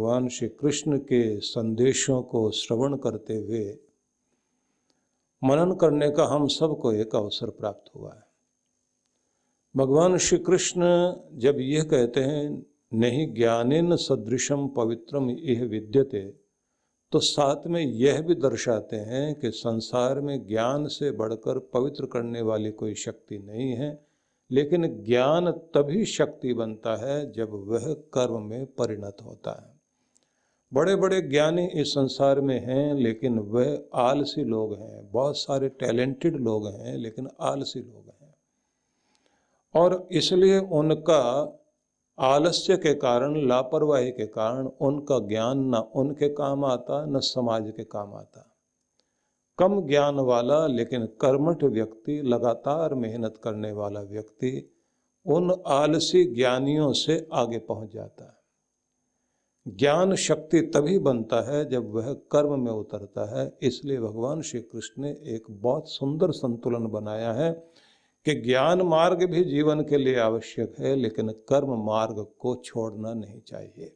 भगवान श्री कृष्ण के संदेशों को श्रवण करते हुए मनन करने का हम सबको एक अवसर प्राप्त हुआ है। भगवान श्री कृष्ण जब यह कहते हैं नहीं ज्ञानेन सदृशम पवित्रम इह विद्यते, तो साथ में यह भी दर्शाते हैं कि संसार में ज्ञान से बढ़कर पवित्र करने वाली कोई शक्ति नहीं है, लेकिन ज्ञान तभी शक्ति बनता है जब वह कर्म में परिणत होता है। बड़े बड़े ज्ञानी इस संसार में हैं, लेकिन वह आलसी लोग हैं। बहुत सारे टैलेंटेड लोग हैं, लेकिन आलसी लोग हैं, और इसलिए उनका आलस्य के कारण, लापरवाही के कारण उनका ज्ञान न उनके काम आता न समाज के काम आता। कम ज्ञान वाला लेकिन कर्मठ व्यक्ति, लगातार मेहनत करने वाला व्यक्ति उन आलसी ज्ञानियों से आगे पहुंच जाता है। ज्ञान शक्ति तभी बनता है जब वह कर्म में उतरता है। इसलिए भगवान श्री कृष्ण ने एक बहुत सुंदर संतुलन बनाया है कि ज्ञान मार्ग भी जीवन के लिए आवश्यक है, लेकिन कर्म मार्ग को छोड़ना नहीं चाहिए।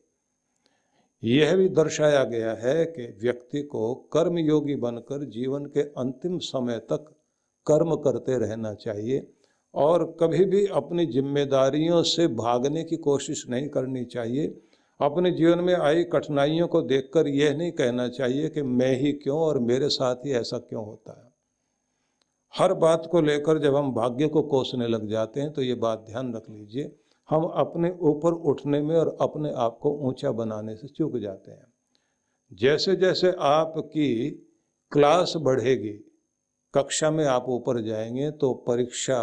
यह भी दर्शाया गया है कि व्यक्ति को कर्मयोगी बनकर जीवन के अंतिम समय तक कर्म करते रहना चाहिए, और कभी भी अपनी जिम्मेदारियों से भागने की कोशिश नहीं करनी चाहिए। अपने जीवन में आई कठिनाइयों को देखकर यह नहीं कहना चाहिए कि मैं ही क्यों और मेरे साथ ही ऐसा क्यों होता है। हर बात को लेकर जब हम भाग्य को कोसने लग जाते हैं तो ये बात ध्यान रख लीजिए, हम अपने ऊपर उठने में और अपने आप को ऊंचा बनाने से चूक जाते हैं। जैसे जैसे आपकी क्लास बढ़ेगी, कक्षा में आप ऊपर जाएंगे, तो परीक्षा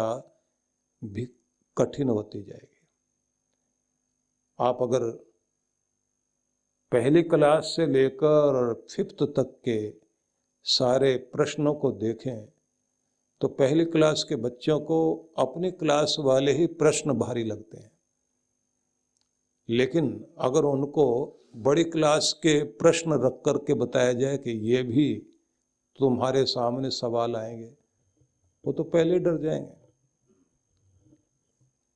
भी कठिन होती जाएगी। आप अगर पहली क्लास से लेकर 5th तक के सारे प्रश्नों को देखें तो पहली क्लास के बच्चों को अपनी क्लास वाले ही प्रश्न भारी लगते हैं, लेकिन अगर उनको बड़ी क्लास के प्रश्न रख कर के बताया जाए कि ये भी तुम्हारे सामने सवाल आएंगे, वो तो पहले डर जाएंगे।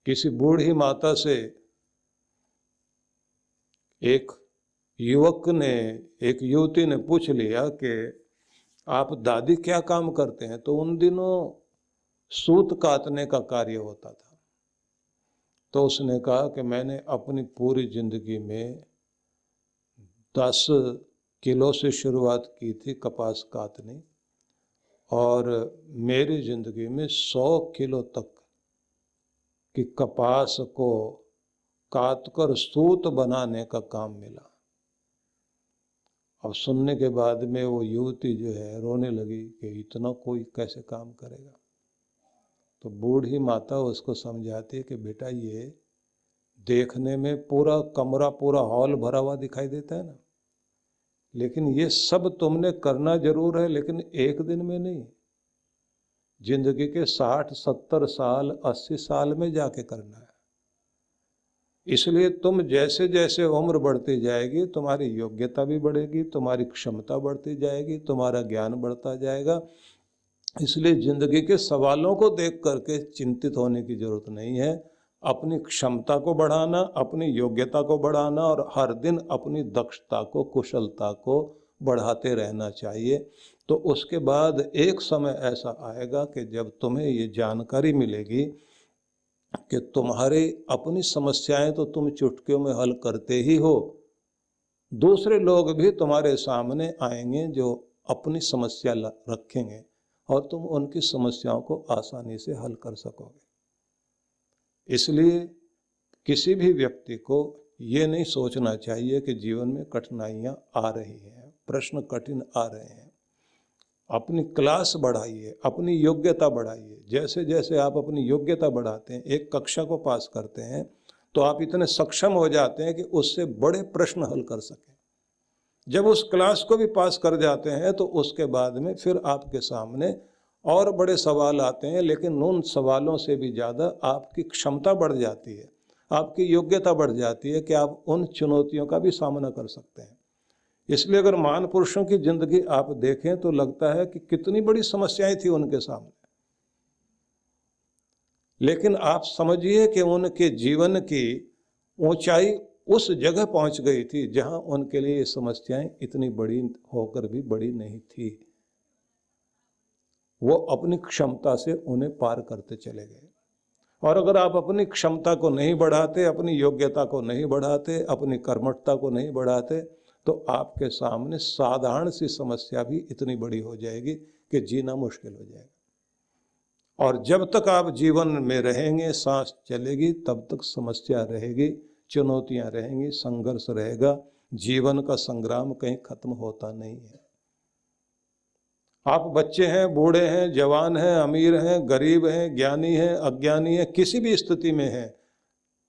किसी बूढ़ी माता से एक युवती ने पूछ लिया कि आप दादी क्या काम करते हैं, तो उन दिनों सूत काटने का कार्य होता था। तो उसने कहा कि मैंने अपनी पूरी जिंदगी में 10 किलो से शुरुआत की थी कपास काटने, और मेरी जिंदगी में 100 किलो तक की कपास को काटकर सूत बनाने का काम मिला। अब सुनने के बाद में वो युवती जो है रोने लगी कि इतना कोई कैसे काम करेगा। तो बूढ़ी माता उसको समझाती है कि बेटा, ये देखने में पूरा कमरा, पूरा हॉल भरा हुआ दिखाई देता है ना, लेकिन ये सब तुमने करना जरूर है, लेकिन एक दिन में नहीं, जिंदगी के 60, 70 साल, 80 साल में जाके करना है। इसलिए तुम जैसे जैसे उम्र बढ़ती जाएगी, तुम्हारी योग्यता भी बढ़ेगी, तुम्हारी क्षमता बढ़ती जाएगी, तुम्हारा ज्ञान बढ़ता जाएगा। इसलिए जिंदगी के सवालों को देख करके चिंतित होने की जरूरत नहीं है। अपनी क्षमता को बढ़ाना, अपनी योग्यता को बढ़ाना, और हर दिन अपनी दक्षता को, कुशलता को बढ़ाते रहना चाहिए। तो उसके बाद एक समय ऐसा आएगा कि जब तुम्हें ये जानकारी मिलेगी कि तुम्हारी अपनी समस्याएं तो तुम चुटकियों में हल करते ही हो, दूसरे लोग भी तुम्हारे सामने आएंगे जो अपनी समस्या रखेंगे, और तुम उनकी समस्याओं को आसानी से हल कर सकोगे। इसलिए किसी भी व्यक्ति को ये नहीं सोचना चाहिए कि जीवन में कठिनाइयाँ आ रही हैं, प्रश्न कठिन आ रहे हैं। अपनी क्लास बढ़ाइए, अपनी योग्यता बढ़ाइए। जैसे जैसे आप अपनी योग्यता बढ़ाते हैं, एक कक्षा को पास करते हैं, तो आप इतने सक्षम हो जाते हैं कि उससे बड़े प्रश्न हल कर सकें। जब उस क्लास को भी पास कर जाते हैं तो उसके बाद में फिर आपके सामने और बड़े सवाल आते हैं, लेकिन उन सवालों से भी ज़्यादा आपकी क्षमता बढ़ जाती है, आपकी योग्यता बढ़ जाती है कि आप उन चुनौतियों का भी सामना कर सकते हैं। इसलिए अगर महान पुरुषों की जिंदगी आप देखें तो लगता है कि कितनी बड़ी समस्याएं थी उनके सामने, लेकिन आप समझिए कि उनके जीवन की ऊंचाई उस जगह पहुंच गई थी जहां उनके लिए ये समस्याएं इतनी बड़ी होकर भी बड़ी नहीं थी। वो अपनी क्षमता से उन्हें पार करते चले गए। और अगर आप अपनी क्षमता को नहीं बढ़ाते, अपनी योग्यता को नहीं बढ़ाते, अपनी कर्मठता को नहीं बढ़ाते, तो आपके सामने साधारण सी समस्या भी इतनी बड़ी हो जाएगी कि जीना मुश्किल हो जाएगा। और जब तक आप जीवन में रहेंगे, सांस चलेगी, तब तक समस्या रहेगी, चुनौतियां रहेंगी, संघर्ष रहेगा। जीवन का संग्राम कहीं खत्म होता नहीं है। आप बच्चे हैं, बूढ़े हैं, जवान हैं, अमीर हैं, गरीब हैं, ज्ञानी हैं, अज्ञानी हैं, किसी भी स्थिति में हैं,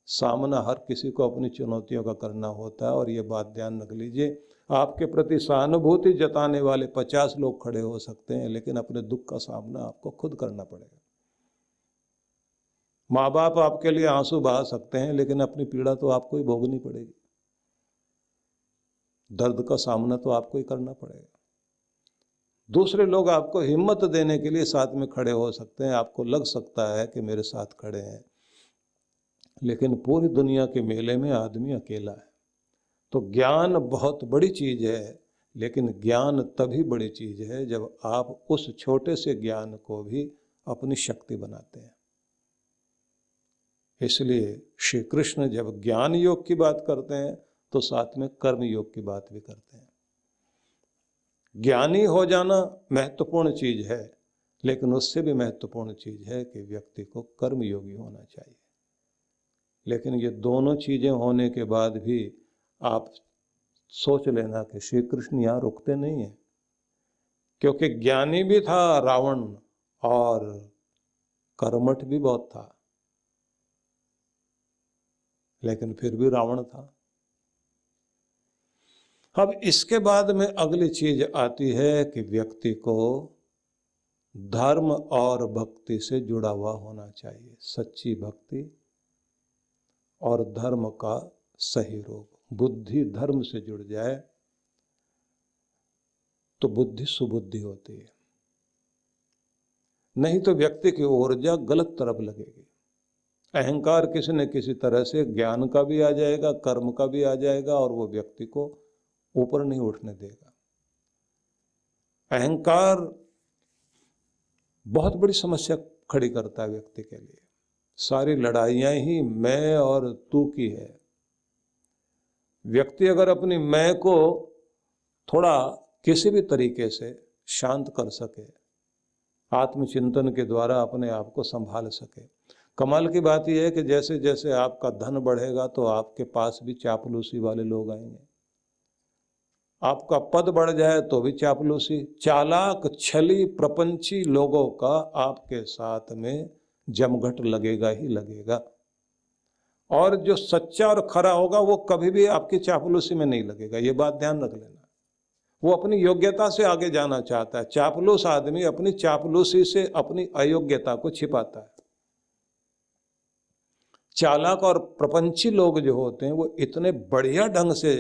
सामना हर किसी को अपनी चुनौतियों का करना होता है। और ये बात ध्यान रख लीजिए, आपके प्रति सहानुभूति जताने वाले 50 लोग खड़े हो सकते हैं, लेकिन अपने दुख का सामना आपको खुद करना पड़ेगा। माँ बाप आपके लिए आंसू बहा सकते हैं, लेकिन अपनी पीड़ा तो आपको ही भोगनी पड़ेगी। दर्द का सामना तो आपको ही करना पड़ेगा। दूसरे लोग आपको हिम्मत देने के लिए साथ में खड़े हो सकते हैं, आपको लग सकता है कि मेरे साथ खड़े हैं, लेकिन पूरी दुनिया के मेले में आदमी अकेला है। तो ज्ञान बहुत बड़ी चीज है, लेकिन ज्ञान तभी बड़ी चीज है जब आप उस छोटे से ज्ञान को भी अपनी शक्ति बनाते हैं। इसलिए श्री कृष्ण जब ज्ञान योग की बात करते हैं तो साथ में कर्म योग की बात भी करते हैं। ज्ञानी हो जाना महत्वपूर्ण चीज है, लेकिन उससे भी महत्वपूर्ण चीज है कि व्यक्ति को कर्म योगी होना चाहिए। लेकिन ये दोनों चीजें होने के बाद भी आप सोच लेना कि श्री कृष्ण यहाँ रुकते नहीं हैं, क्योंकि ज्ञानी भी था रावण और कर्मठ भी बहुत था, लेकिन फिर भी रावण था। अब इसके बाद में अगली चीज आती है कि व्यक्ति को धर्म और भक्ति से जुड़ा हुआ होना चाहिए। सच्ची भक्ति और धर्म का सही रूप। बुद्धि धर्म से जुड़ जाए तो बुद्धि सुबुद्धि होती है, नहीं तो व्यक्ति की ऊर्जा गलत तरफ लगेगी। अहंकार किसी न किसी तरह से ज्ञान का भी आ जाएगा, कर्म का भी आ जाएगा, और वो व्यक्ति को ऊपर नहीं उठने देगा। अहंकार बहुत बड़ी समस्या खड़ी करता है व्यक्ति के लिए। सारी लड़ाइयां ही मैं और तू की है। व्यक्ति अगर अपनी मैं को थोड़ा किसी भी तरीके से शांत कर सके, आत्मचिंतन के द्वारा अपने आप को संभाल सके। कमाल की बात यह है कि जैसे जैसे आपका धन बढ़ेगा तो आपके पास भी चापलूसी वाले लोग आएंगे। आपका पद बढ़ जाए तो भी चापलूसी, चालाक छली प्रपंची लोगों का आपके साथ में जमघट लगेगा ही लगेगा। और जो सच्चा और खरा होगा वो कभी भी आपकी चापलूसी में नहीं लगेगा। ये बात ध्यान रख लेना। वो अपनी योग्यता से आगे जाना चाहता है। चापलूस आदमी अपनी चापलूसी से अपनी अयोग्यता को छिपाता है। चालाक और प्रपंची लोग जो होते हैं वो इतने बढ़िया ढंग से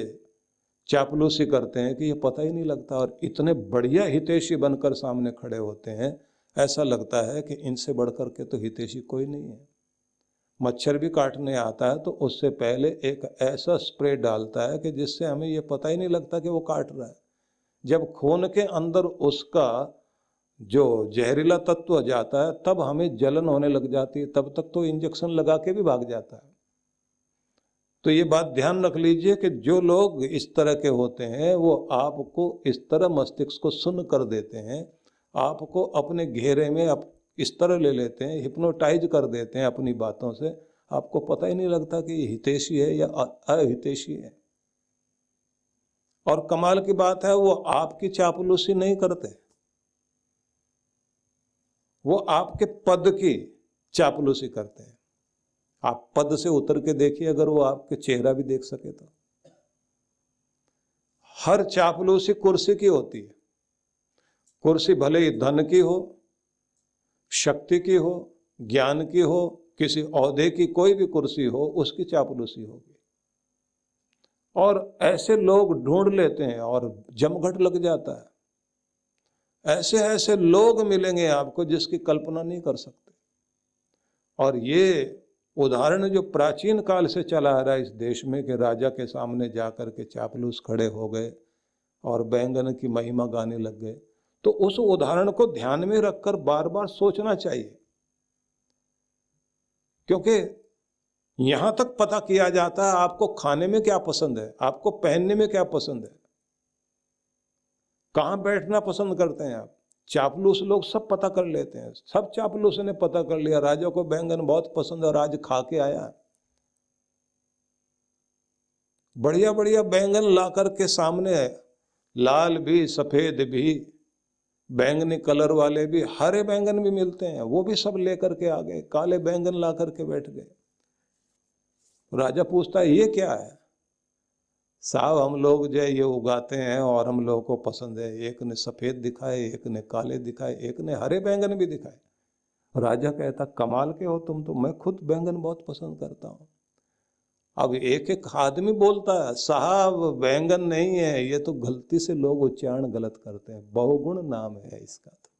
चापलूसी करते हैं कि ये पता ही नहीं लगता, और इतने बढ़िया हितैषी बनकर सामने खड़े होते हैं, ऐसा लगता है कि इनसे बढ़कर के तो हितैषी कोई नहीं है। मच्छर भी काटने आता है तो उससे पहले एक ऐसा स्प्रे डालता है कि जिससे हमें ये पता ही नहीं लगता कि वो काट रहा है। जब खून के अंदर उसका जो जहरीला तत्व जाता है तब हमें जलन होने लग जाती है, तब तक तो इंजेक्शन लगा के भी भाग जाता है। तो ये बात ध्यान रख लीजिए कि जो लोग इस तरह के होते हैं वो आपको इस तरह मस्तिष्क को सुन्न कर देते हैं, आपको अपने घेरे में इस तरह ले लेते हैं, हिप्नोटाइज कर देते हैं अपनी बातों से, आपको पता ही नहीं लगता कि ये हितैषी है या अहितैषी है। और कमाल की बात है, वो आपकी चापलूसी नहीं करते, वो आपके पद की चापलूसी करते हैं। आप पद से उतर के देखिए, अगर वो आपके चेहरा भी देख सके तो। हर चापलूसी कुर्सी की होती है। कुर्सी भले ही धन की हो, शक्ति की हो, ज्ञान की हो, किसी ओहदे की कोई भी कुर्सी हो, उसकी चापलूसी होगी। और ऐसे लोग ढूंढ लेते हैं और जमघट लग जाता है। ऐसे ऐसे लोग मिलेंगे आपको जिसकी कल्पना नहीं कर सकते। और ये उदाहरण जो प्राचीन काल से चला आ रहा है इस देश में कि राजा के सामने जाकर के चापलूस खड़े हो गए और बैंगन की महिमा गाने लग गए, तो उस उदाहरण को ध्यान में रखकर बार बार सोचना चाहिए, क्योंकि यहां तक पता किया जाता है आपको खाने में क्या पसंद है, आपको पहनने में क्या पसंद है, कहां बैठना पसंद करते हैं आप। चापलूस लोग सब पता कर लेते हैं, सब चापलूस ने पता कर लिया राजा को बैंगन बहुत पसंद है और आज खा के आया। बढ़िया बढ़िया बैंगन ला करके सामने है, लाल भी सफेद भी बैंगनी कलर वाले भी, हरे बैंगन भी मिलते हैं, वो भी सब लेकर के आ गए, काले बैंगन ला करके बैठ गए। राजा पूछता है ये क्या है? साहब हम लोग जो है ये उगाते हैं और हम लोगों को पसंद है। एक ने सफेद दिखाए, एक ने काले दिखाए, एक ने हरे बैंगन भी दिखाए। राजा कहता कमाल के हो तुम तो, मैं खुद बैंगन बहुत पसंद करता हूँ। अब एक एक आदमी बोलता है साहब बैंगन नहीं है, ये तो गलती से लोग उच्चारण गलत करते हैं, बहुगुण नाम है इसका। तो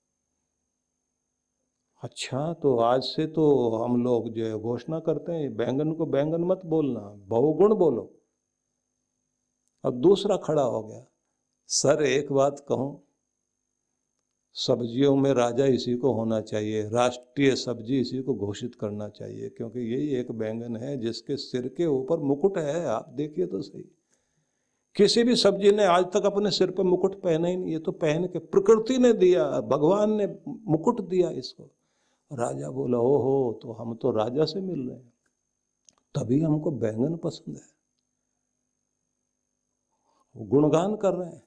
अच्छा, तो आज से तो हम लोग जो है घोषणा करते हैं बैंगन को बैंगन मत बोलना, बहुगुण बोलो। अब दूसरा खड़ा हो गया, सर एक बात कहूं, सब्जियों में राजा इसी को होना चाहिए, राष्ट्रीय सब्जी इसी को घोषित करना चाहिए, क्योंकि यही एक बैंगन है जिसके सिर के ऊपर मुकुट है। आप देखिए तो सही, किसी भी सब्जी ने आज तक अपने सिर पे मुकुट पहना ही नहीं, ये तो पहन के प्रकृति ने दिया, भगवान ने मुकुट दिया इसको। राजा बोला ओहो, तो हम तो राजा से मिल रहे हैं, तभी हमको बैंगन पसंद है। गुणगान कर रहे हैं।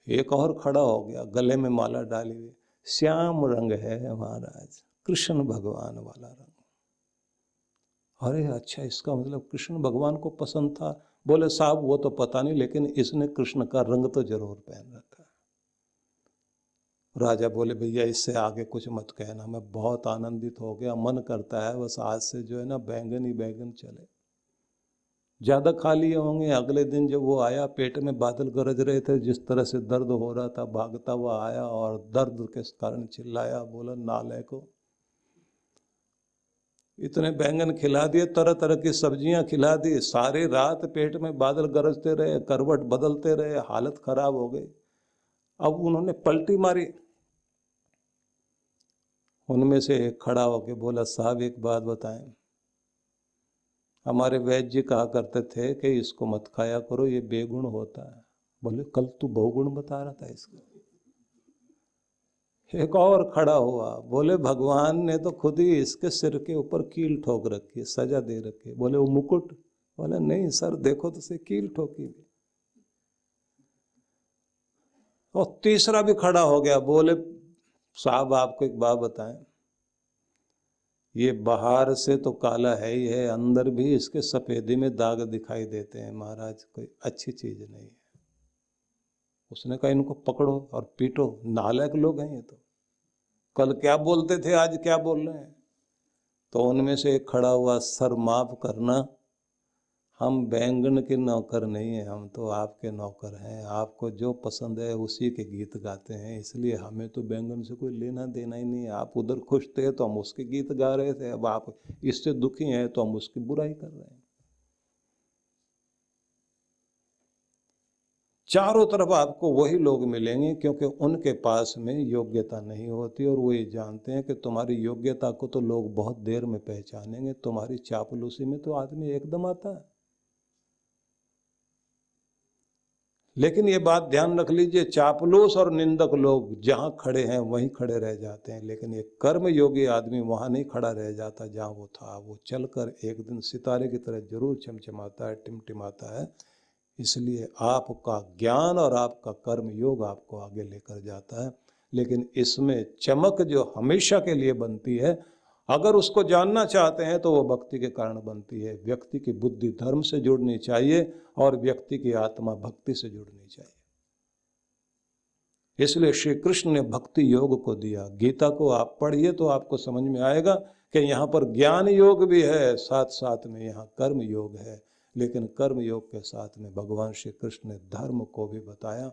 एक और खड़ा हो गया, गले में माला डाली हुई, श्याम रंग है महाराज, कृष्ण भगवान वाला रंग। अरे अच्छा, इसका मतलब कृष्ण भगवान को पसंद था। बोले साहब वो तो पता नहीं, लेकिन इसने कृष्ण का रंग तो जरूर पहन रखा है। राजा बोले भैया इससे आगे कुछ मत कहना, मैं बहुत आनंदित हो गया, मन करता है बस आज से जो है ना बैंगन ही बैंगन चले। ज्यादा खा लिए होंगे। अगले दिन जब वो आया, पेट में बादल गरज रहे थे, जिस तरह से दर्द हो रहा था, भागता हुआ आया और दर्द के कारण चिल्लाया, बोला नालायक को, इतने बैंगन खिला दिए, तरह तरह की सब्जियां खिला दी, सारी रात पेट में बादल गरजते रहे, करवट बदलते रहे, हालत खराब हो गई। अब उन्होंने पलटी मारी। उनमें से एक खड़ा होके बोला साहब एक बात बताएं, हमारे वैद्य जी कहा करते थे कि इसको मत खाया करो, ये बेगुण होता है। बोले कल तू बहुगुण बता रहा था इसका। एक और खड़ा हुआ, बोले भगवान ने तो खुद ही इसके सिर के ऊपर कील ठोक रखी है, सजा दे रखी है। बोले वो मुकुट? बोले नहीं सर, देखो तो से कील ठोकी भी। और तीसरा भी खड़ा हो गया, बोले साहब आपको एक बात बताएं, ये बाहर से तो काला है ही है, अंदर भी इसके सफेदी में दाग दिखाई देते हैं महाराज, कोई अच्छी चीज नहीं है। उसने कहा इनको पकड़ो और पीटो, नालायक लोग हैं ये तो, कल क्या बोलते थे आज क्या बोल रहे हैं। तो उनमें से एक खड़ा हुआ, सर माफ करना, हम बैंगन के नौकर नहीं हैं, हम तो आपके नौकर हैं, आपको जो पसंद है उसी के गीत गाते हैं, इसलिए हमें तो बैंगन से कोई लेना देना ही नहीं है। आप उधर खुश थे तो हम उसके गीत गा रहे थे, अब आप इससे दुखी हैं तो हम उसकी बुराई कर रहे हैं। चारों तरफ आपको वही लोग मिलेंगे, क्योंकि उनके पास में योग्यता नहीं होती और वो ये जानते हैं कि तुम्हारी योग्यता को तो लोग बहुत देर में पहचानेंगे, तुम्हारी चापलूसी में तो आदमी एकदम आता है। लेकिन ये बात ध्यान रख लीजिए, चापलूस और निंदक लोग जहां खड़े हैं वहीं खड़े रह जाते हैं, लेकिन ये कर्म योगी आदमी वहां नहीं खड़ा रह जाता जहां वो था। वो चलकर एक दिन सितारे की तरह जरूर चमचमाता है, टिमटिमाता है। इसलिए आपका ज्ञान और आपका कर्म योग आपको आगे लेकर जाता है, लेकिन इसमें चमक जो हमेशा के लिए बनती है, अगर उसको जानना चाहते हैं तो वो भक्ति के कारण बनती है। व्यक्ति की बुद्धि धर्म से जुड़नी चाहिए और व्यक्ति की आत्मा भक्ति से जुड़नी चाहिए। इसलिए श्री कृष्ण ने भक्ति योग को दिया। गीता को आप पढ़िए तो आपको समझ में आएगा कि यहाँ पर ज्ञान योग भी है, साथ साथ में यहाँ कर्म योग है। लेकिन कर्म योग के साथ में भगवान श्री कृष्ण ने धर्म को भी बताया,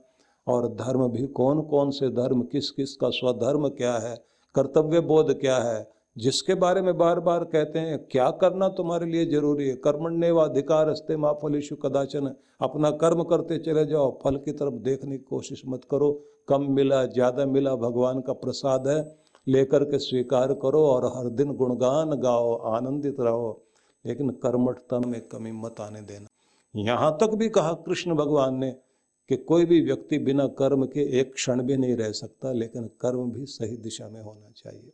और धर्म भी कौन कौन से धर्म, किस किस का स्वधर्म क्या है, कर्तव्य बोध क्या है, जिसके बारे में बार बार कहते हैं क्या करना तुम्हारे लिए जरूरी है, कर्मण्येवाधिकारस्ते मा फलेषु कदाचन, अपना कर्म करते चले जाओ, फल की तरफ देखने की कोशिश मत करो। कम मिला ज़्यादा मिला भगवान का प्रसाद है, लेकर के स्वीकार करो और हर दिन गुणगान गाओ, आनंदित रहो, लेकिन कर्मठता में कमी मत आने देना। यहाँ तक भी कहा कृष्ण भगवान ने कि कोई भी व्यक्ति बिना कर्म के एक क्षण भी नहीं रह सकता, लेकिन कर्म भी सही दिशा में होना चाहिए।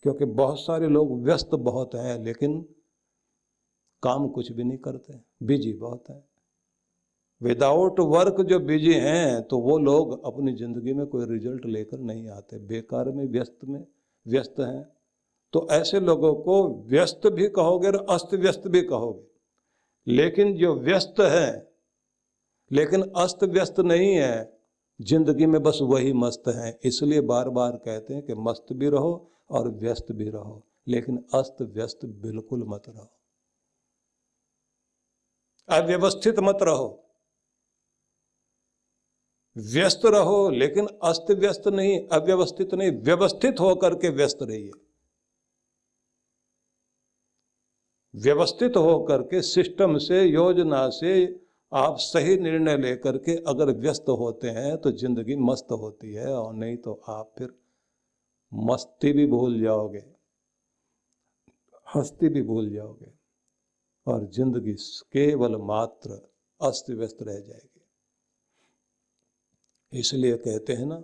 क्योंकि बहुत सारे लोग व्यस्त बहुत हैं लेकिन काम कुछ भी नहीं करते, बिजी बहुत हैं। विदाउट वर्क जो बिजी हैं तो वो लोग अपनी जिंदगी में कोई रिजल्ट लेकर नहीं आते, बेकार में व्यस्त हैं। तो ऐसे लोगों को व्यस्त भी कहोगे और अस्त व्यस्त भी कहोगे, लेकिन जो व्यस्त है लेकिन अस्त व्यस्त नहीं है, जिंदगी में बस वही मस्त हैं। इसलिए बार बार कहते हैं कि मस्त भी रहो और व्यस्त भी रहो, लेकिन अस्त व्यस्त बिल्कुल मत रहो, अव्यवस्थित मत रहो। व्यस्त रहो लेकिन अस्त व्यस्त नहीं, अव्यवस्थित नहीं, व्यवस्थित होकर के व्यस्त रहिए। व्यवस्थित होकर के सिस्टम से, योजना से आप सही निर्णय लेकर के अगर व्यस्त होते हैं तो जिंदगी मस्त होती है, और नहीं तो आप फिर मस्ती भी भूल जाओगे, हंसती भी भूल जाओगे, और जिंदगी केवल मात्र अस्त व्यस्त रह जाएगी। इसलिए कहते हैं ना,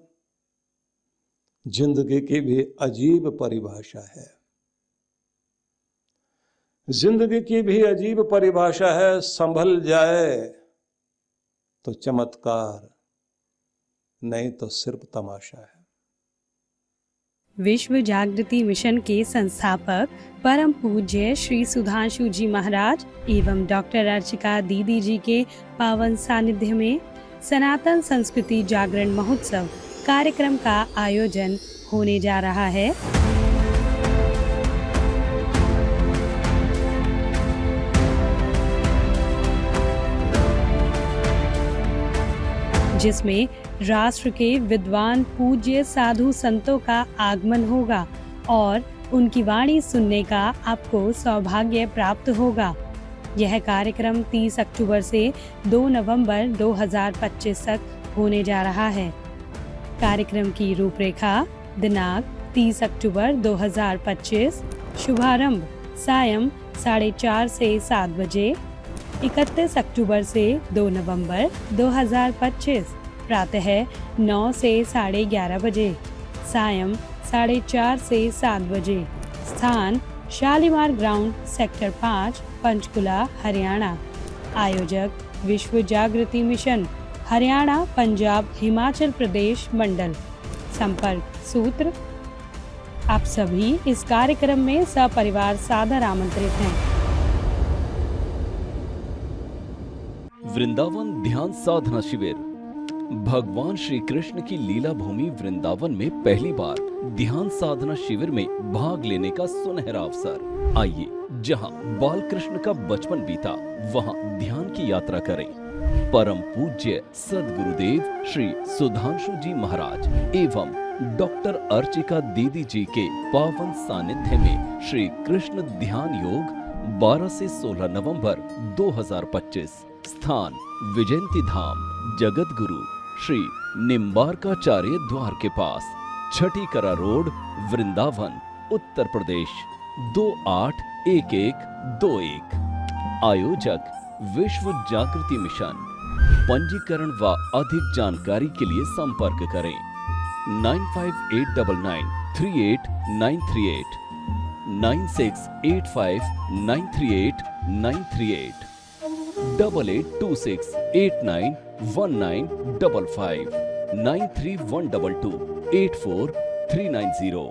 जिंदगी की भी अजीब परिभाषा है, जिंदगी की भी अजीब परिभाषा है। संभल जाए तो चमत्कार, नहीं तो सिर्फ तमाशा है। विश्व जागृति मिशन के संस्थापक परम पूज्य श्री सुधांशु जी महाराज एवं डॉक्टर अर्चिका दीदी जी के पावन सानिध्य में सनातन संस्कृति जागरण महोत्सव कार्यक्रम का आयोजन होने जा रहा है। जिसमें राष्ट्र के विद्वान पूज्य साधु संतों का आगमन होगा और उनकी वाणी सुनने का आपको सौभाग्य प्राप्त होगा। यह कार्यक्रम 30 अक्टूबर से 2 नवंबर 2025 तक होने जा रहा है। कार्यक्रम की रूपरेखा: दिनांक 30 अक्टूबर 2025, शुभारंभ सायं 4:30 से 7 बजे। 31 अक्टूबर से 2 नवंबर 2025 प्रातः 9 से 11:30 बजे, सायं 4:30 से 7 बजे। स्थान: शालीमार ग्राउंड, सेक्टर 5, पंचकुला, हरियाणा। आयोजक: विश्व जागृति मिशन, हरियाणा, पंजाब, हिमाचल प्रदेश मंडल। संपर्क सूत्र: आप सभी इस कार्यक्रम में सपरिवार सादर आमंत्रित हैं। वृंदावन ध्यान साधना शिविर। भगवान श्री कृष्ण की लीला भूमि वृंदावन में पहली बार ध्यान साधना शिविर में भाग लेने का सुनहरा अवसर। आइए, जहां बाल कृष्ण का बचपन बीता, वहां ध्यान की यात्रा करें। परम पूज्य सद्गुरुदेव श्री सुधांशु जी महाराज एवं डॉक्टर अर्चिका दीदी जी के पावन सानिध्य में श्री कृष्ण ध्यान योग 12 से 16 नवंबर 2025। स्थान: विजयंती धाम, जगत गुरु श्री निम्बारकाचार्य द्वार के पास, छठी करा रोड, वृंदावन, उत्तर प्रदेश 281121। आयोजक: विश्व जागृति मिशन। पंजीकरण व अधिक जानकारी के लिए संपर्क करें 9589938938, 9685938938, 8826891955, 9312284390।